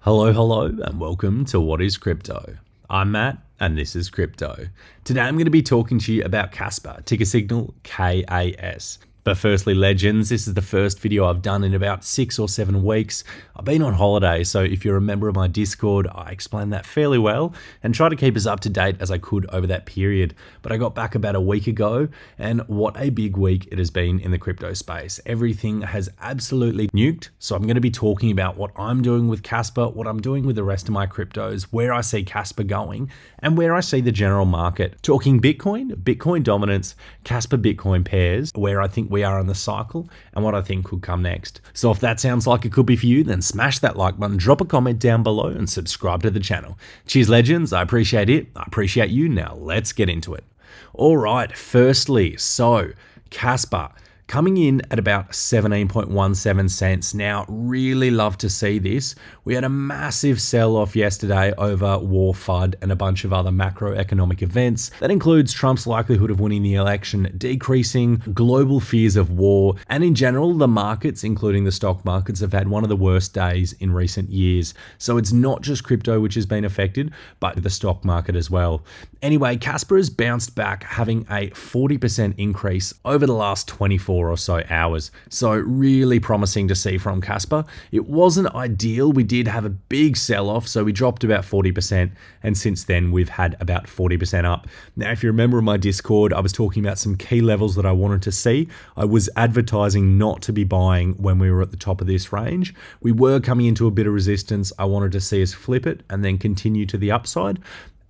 Hello, and welcome to What is Crypto? I'm Matt, and this is Crypto. Today I'm going to be talking to you about Kaspa, ticker signal KAS. But firstly, legends, this is the first video I've done in about 6 or 7 weeks. I've been on holiday, so if you're a member of my Discord, I explained that fairly well and tried to keep as up to date as I could over that period. But I got back about a week ago, and what a big week it has been in the crypto space. Everything has absolutely nuked, so I'm going to be talking about what I'm doing with Kaspa, what I'm doing with the rest of my cryptos, where I see Kaspa going, and where I see the general market. Talking Bitcoin dominance, Kaspa Bitcoin pairs, where I think we are in the cycle and what I think could come next. So if that sounds like it could be for you, then smash that like button, drop a comment down below and subscribe to the channel. Cheers legends, I appreciate it. I appreciate you. Now let's get into it. All right, firstly, so Kaspa coming in at about 17.17 cents. Now, really love to see this. We had a massive sell-off yesterday over war, FUD, and a bunch of other macroeconomic events. That includes Trump's likelihood of winning the election decreasing, global fears of war, and in general, the markets, including the stock markets, have had one of the worst days in recent years. So it's not just crypto which has been affected, but the stock market as well. Anyway, Kaspa has bounced back, having a 40% increase over the last 24 or so hours. So really promising to see from Kaspa. It wasn't ideal. We did have a big sell-off, so we dropped about 40%, and since then we've had about 40% up. Now, if you remember in my Discord, I was talking about some key levels that I wanted to see. I was advertising not to be buying when we were at the top of this range. We were coming into a bit of resistance. I wanted to see us flip it and then continue to the upside.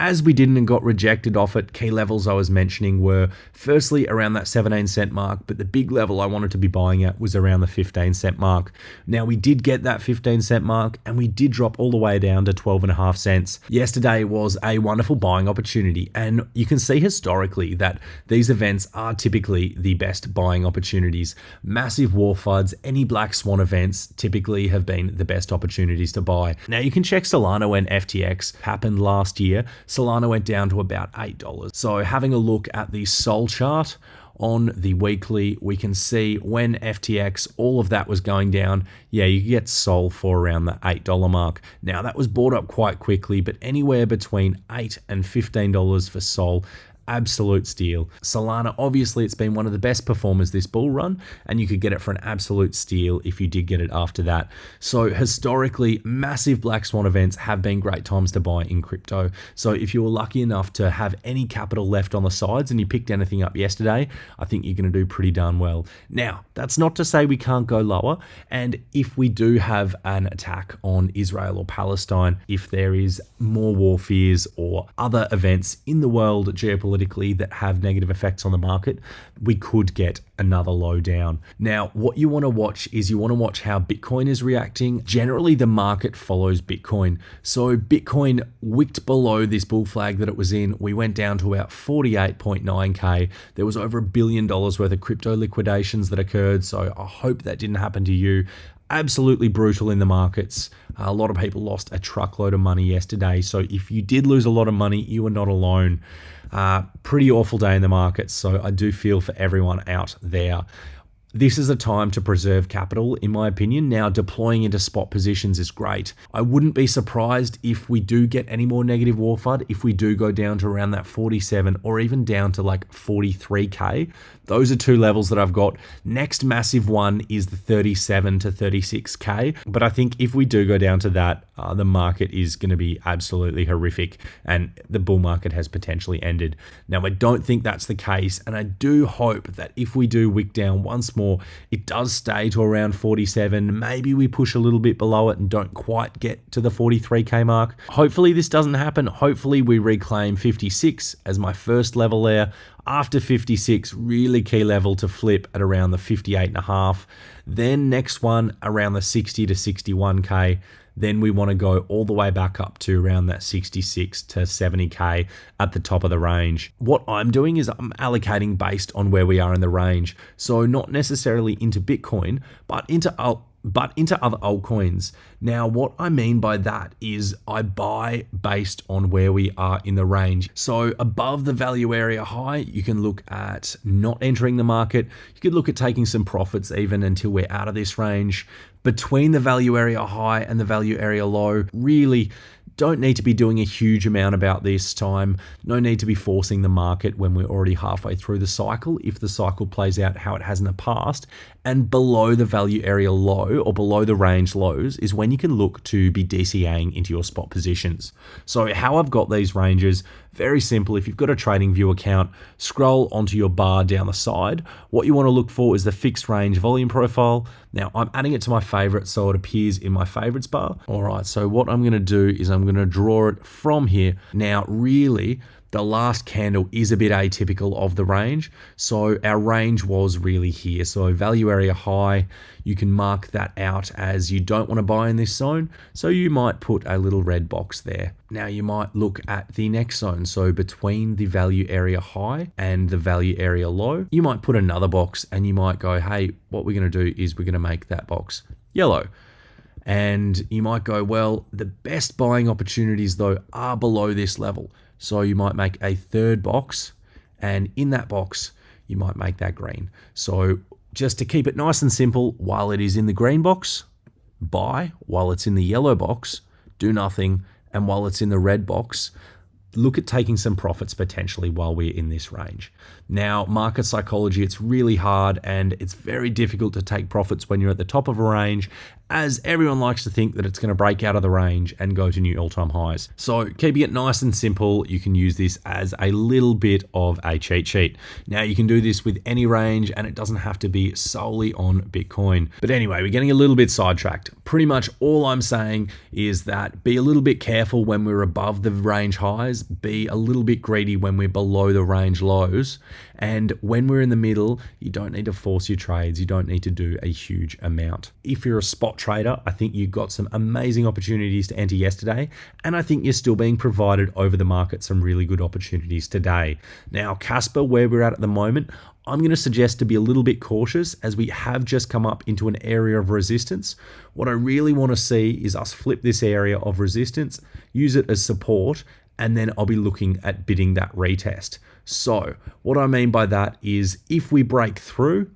As we didn't and got rejected off it, key levels I was mentioning were firstly around that 17-cent mark, but the big level I wanted to be buying at was around the 15-cent mark. Now, we did get that 15-cent mark, and we did drop all the way down to 12.5 cents. Yesterday was a wonderful buying opportunity, and you can see historically that these events are typically the best buying opportunities. Massive war FUDs, any black swan events typically have been the best opportunities to buy. Now, you can check Solana when FTX happened last year. Solana went down to about $8. So having a look at the Sol chart on the weekly, we can see when FTX, all of that was going down, yeah, you get Sol for around the $8 mark. Now, that was bought up quite quickly, but anywhere between $8 and $15 for Sol, absolute steal. Solana, obviously, it's been one of the best performers this bull run, and you could get it for an absolute steal if you did get it after that. So historically, massive black swan events have been great times to buy in crypto. So if you were lucky enough to have any capital left on the sides and you picked anything up yesterday, I think you're going to do pretty darn well. Now, that's not to say we can't go lower, and if we do have an attack on Israel or Palestine, if there is more war fears or other events in the world geopolitically that have negative effects on the market, we could get another low down. Now, what you want to watch is you want to watch how Bitcoin is reacting. Generally, the market follows Bitcoin. So Bitcoin wicked below this bull flag that it was in. We went down to about 48.9K. There was over $1 billion worth of crypto liquidations that occurred. So I hope that didn't happen to you. Absolutely brutal in the markets. A lot of people lost a truckload of money yesterday. So if you did lose a lot of money, you are not alone. Pretty awful day in the markets. So I do feel for everyone out there. This is a time to preserve capital, in my opinion. Now, deploying into spot positions is great. I wouldn't be surprised if we do get any more negative war FUD, if we do go down to around that 47 or even down to like 43K. Those are two levels that I've got. Next massive one is the 37 to 36K. But I think if we do go down to that, the market is going to be absolutely horrific and the bull market has potentially ended. Now, I don't think that's the case. And I do hope that if we do wick down once more, it does stay to around 47. Maybe we push a little bit below it and don't quite get to the 43K mark. Hopefully this doesn't happen. Hopefully we reclaim 56 as my first level there. After 56, really key level to flip at around the 58.5. Then next one around the 60 to 61K. Then we want to go all the way back up to around that 66 to 70K at the top of the range. What I'm doing is I'm allocating based on where we are in the range. So not necessarily into Bitcoin, but into other altcoins. Now, what I mean by that is I buy based on where we are in the range. So above the value area high, you can look at not entering the market. You could look at taking some profits even until we're out of this range. between the value area high and the value area low. Really don't need to be doing a huge amount about this time. No need to be forcing the market when we're already halfway through the cycle, if the cycle plays out how it has in the past. And below the value area low, or below the range lows, is when you can look to be DCAing into your spot positions. So how I've got these ranges, very simple. If you've got a TradingView account, scroll onto your bar down the side. What you want to look for is the fixed range volume profile. Now I'm adding it to my favorites so it appears in my favorites bar. All right, so what I'm going to do is I'm going to draw it from here. Now really, the last candle is a bit atypical of the range. So our range was really here. So value area high, you can mark that out as you don't want to buy in this zone. So you might put a little red box there. Now you might look at the next zone. So between the value area high and the value area low, you might put another box and you might go, hey, what we're going to do is we're going to make that box yellow. And you might go, well, the best buying opportunities though are below this level. So you might make a third box, and in that box, you might make that green. So just to keep it nice and simple, while it is in the green box, buy. While it's in the yellow box, do nothing. And while it's in the red box, look at taking some profits potentially while we're in this range. Now, market psychology, it's really hard and it's very difficult to take profits when you're at the top of a range, as everyone likes to think that it's going to break out of the range and go to new all-time highs. So keeping it nice and simple, you can use this as a little bit of a cheat sheet. Now, you can do this with any range and it doesn't have to be solely on Bitcoin. But anyway, we're getting a little bit sidetracked. Pretty much all I'm saying is that be a little bit careful when we're above the range highs, be a little bit greedy when we're below the range lows. And when we're in the middle, you don't need to force your trades. You don't need to do a huge amount. If you're a spot trader, I think you got some amazing opportunities to enter yesterday. And I think you're still being provided over the market some really good opportunities today. Now, Kaspa, where we're at the moment, I'm going to suggest to be a little bit cautious as we have just come up into an area of resistance. What I really want to see is us flip this area of resistance, use it as support, and then I'll be looking at bidding that retest. So what I mean by that is if we break through,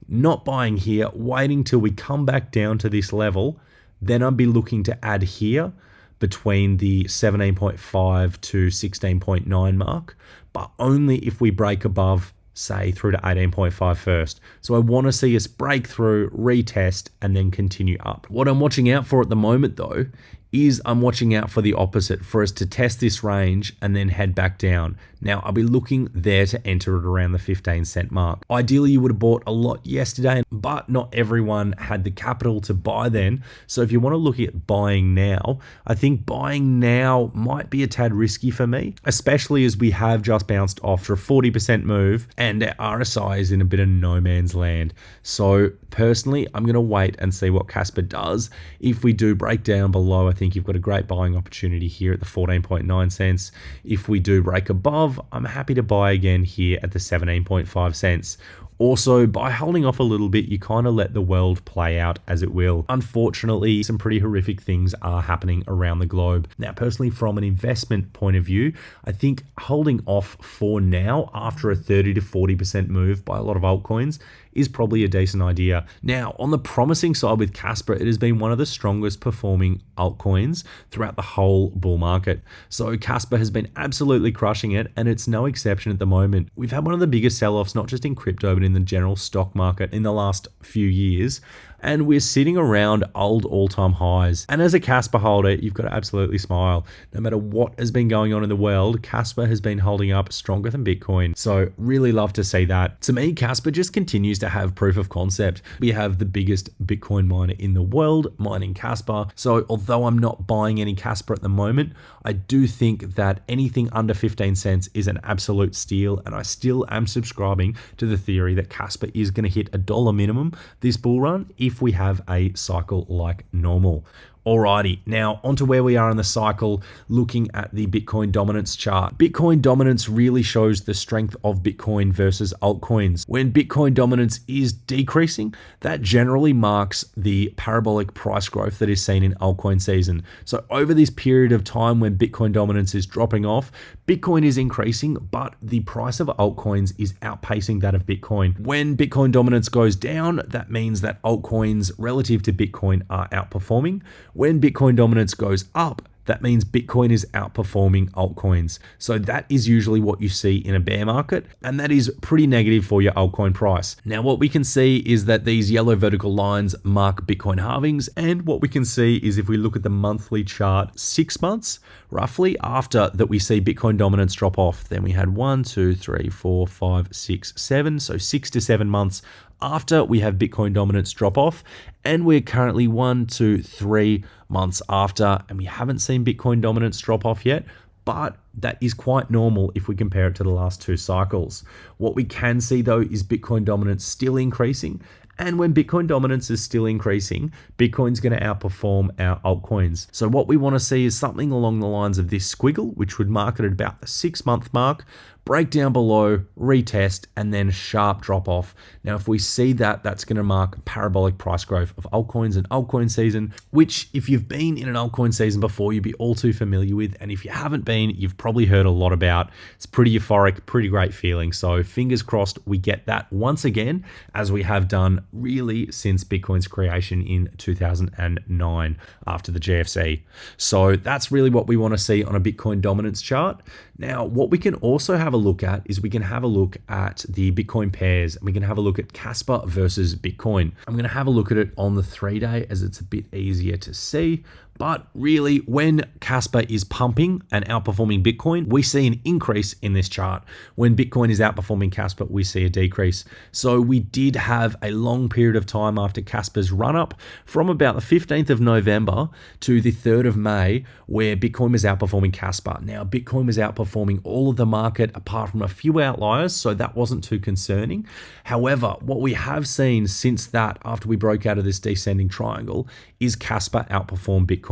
not buying here, waiting till we come back down to this level, then I'll be looking to add here between the 17.5 to 16.9 mark, but only if we break above, say, through to 18.5 first. So I want to see us break through, retest, and then continue up. What I'm watching out for at the moment though is I'm watching out for the opposite, for us to test this range and then head back down. Now, I'll be looking there to enter it around the 15-cent mark. Ideally, you would have bought a lot yesterday, but not everyone had the capital to buy then. So if you want to look at buying now, I think buying now might be a tad risky for me, especially as we have just bounced after a 40% move and our RSI is in a bit of no man's land. So personally, I'm going to wait and see what Kaspa does. If we do break down below, I think you've got a great buying opportunity here at the 14.9 cents. If we do break above, I'm happy to buy again here at the 17.5 cents. Also, by holding off a little bit, you kind of let the world play out as it will. Unfortunately, some pretty horrific things are happening around the globe. Now, personally, from an investment point of view, I think holding off for now after a 30 to 40% move by a lot of altcoins is probably a decent idea. Now, on the promising side with Kaspa, it has been one of the strongest performing altcoins throughout the whole bull market. So Kaspa has been absolutely crushing it, and it's no exception at the moment. We've had one of the biggest sell-offs, not just in crypto, but in the general stock market in the last few years. And we're sitting around old all-time highs. And as a Kaspa holder, you've got to absolutely smile. No matter what has been going on in the world, Kaspa has been holding up stronger than Bitcoin. So really love to see that. To me, Kaspa just continues to have proof of concept. We have the biggest Bitcoin miner in the world mining Kaspa. So although I'm not buying any Kaspa at the moment, I do think that anything under 15 cents is an absolute steal. And I still am subscribing to the theory that Kaspa is going to hit $1 minimum this bull run if we have a cycle like normal. Alrighty, now onto where we are in the cycle, looking at the Bitcoin dominance chart. Bitcoin dominance really shows the strength of Bitcoin versus altcoins. When Bitcoin dominance is decreasing, that generally marks the parabolic price growth that is seen in altcoin season. So over this period of time when Bitcoin dominance is dropping off, Bitcoin is increasing, but the price of altcoins is outpacing that of Bitcoin. When Bitcoin dominance goes down, that means that altcoins relative to Bitcoin are outperforming. When Bitcoin dominance goes up, that means Bitcoin is outperforming altcoins. So that is usually what you see in a bear market, and that is pretty negative for your altcoin price. Now, what we can see is that these yellow vertical lines mark Bitcoin halvings, and what we can see is if we look at the monthly chart, 6 months roughly after that we see Bitcoin dominance drop off, then we had 1, 2, 3, 4, 5, 6, 7, so 6 to 7 months after we have Bitcoin dominance drop off, and we're currently 1, 2, 3 months after, and we haven't seen Bitcoin dominance drop off yet, but that is quite normal if we compare it to the last 2 cycles. What we can see though is Bitcoin dominance still increasing, and when Bitcoin dominance is still increasing, Bitcoin's going to outperform our altcoins. So what we want to see is something along the lines of this squiggle, which would mark it at about the 6-month mark, break down below, retest, and then sharp drop off. Now, if we see that, that's going to mark parabolic price growth of altcoins and altcoin season, which if you've been in an altcoin season before, you'd be all too familiar with. And if you haven't been, you've probably heard a lot about. It's pretty euphoric, pretty great feeling. So fingers crossed we get that once again, as we have done really since Bitcoin's creation in 2009 after the GFC. So that's really what we want to see on a Bitcoin dominance chart. Now, what we can also have a look at is we can have a look at the Bitcoin pairs, and we can have a look at Kaspa versus Bitcoin. I'm going to have a look at it on the 3-day as it's a bit easier to see. But really, when Kaspa is pumping and outperforming Bitcoin, we see an increase in this chart. When Bitcoin is outperforming Kaspa, we see a decrease. So we did have a long period of time after Kaspa's run up from about the 15th of November to the 3rd of May, where Bitcoin was outperforming Kaspa. Now, Bitcoin was outperforming all of the market apart from a few outliers, so that wasn't too concerning. However, what we have seen since that, after we broke out of this descending triangle, is Kaspa outperform Bitcoin.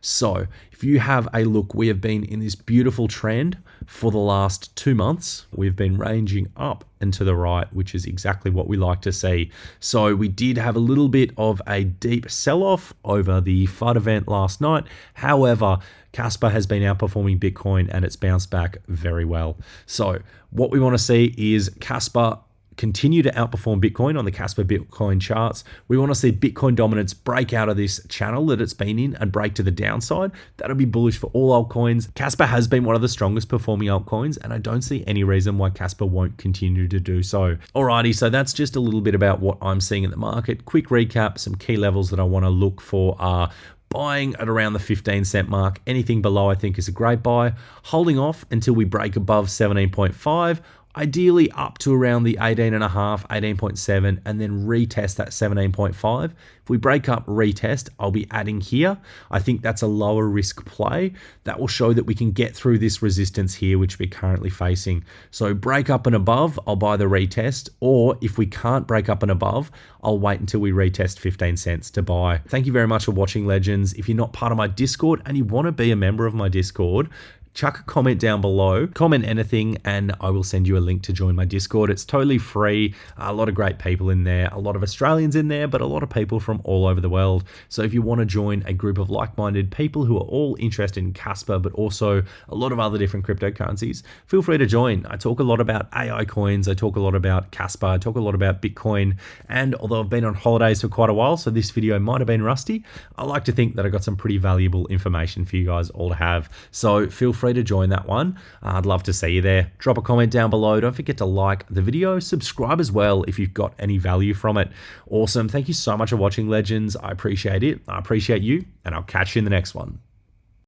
So if you have a look, we have been in this beautiful trend for the last 2 months. We've been ranging up and to the right, which is exactly what we like to see. So we did have a little bit of a deep sell-off over the FUD event last night. However, Kaspa has been outperforming Bitcoin and it's bounced back very well. So what we want to see is Kaspa continue to outperform Bitcoin on the Kaspa Bitcoin charts. We want to see Bitcoin dominance break out of this channel that it's been in and break to the downside. That'll be bullish for all altcoins. Kaspa has been one of the strongest performing altcoins, and I don't see any reason why Kaspa won't continue to do so. Alrighty, so that's just a little bit about what I'm seeing in the market. Quick recap, some key levels that I want to look for are buying at around the 15-cent mark. Anything below I think is a great buy. Holding off until we break above 17.5. Ideally up to around the 18.5, 18.7, and then retest that 17.5. If we break up, retest, I'll be adding here. I think that's a lower risk play. That will show that we can get through this resistance here, which we're currently facing. So break up and above, I'll buy the retest, or if we can't break up and above, I'll wait until we retest 15 cents to buy. Thank you very much for watching, legends. If you're not part of my Discord and you want to be a member of my Discord, chuck a comment down below, comment anything, and I will send you a link to join my Discord. It's totally free. A lot of great people in there, a lot of Australians in there, but a lot of people from all over the world. So if you want to join a group of like-minded people who are all interested in Kaspa, but also a lot of other different cryptocurrencies, feel free to join. I talk a lot about AI coins. I talk a lot about Kaspa. I talk a lot about Bitcoin. And although I've been on holidays for quite a while, so this video might have been rusty, I like to think that I got some pretty valuable information for you guys all to have. So feel free to join that one. I'd love to see you there. Drop a comment down below. Don't forget to like the video, subscribe as well if you've got any value from it. Awesome. Thank you so much for watching, legends. I appreciate it. I appreciate you, and I'll catch you in the next one.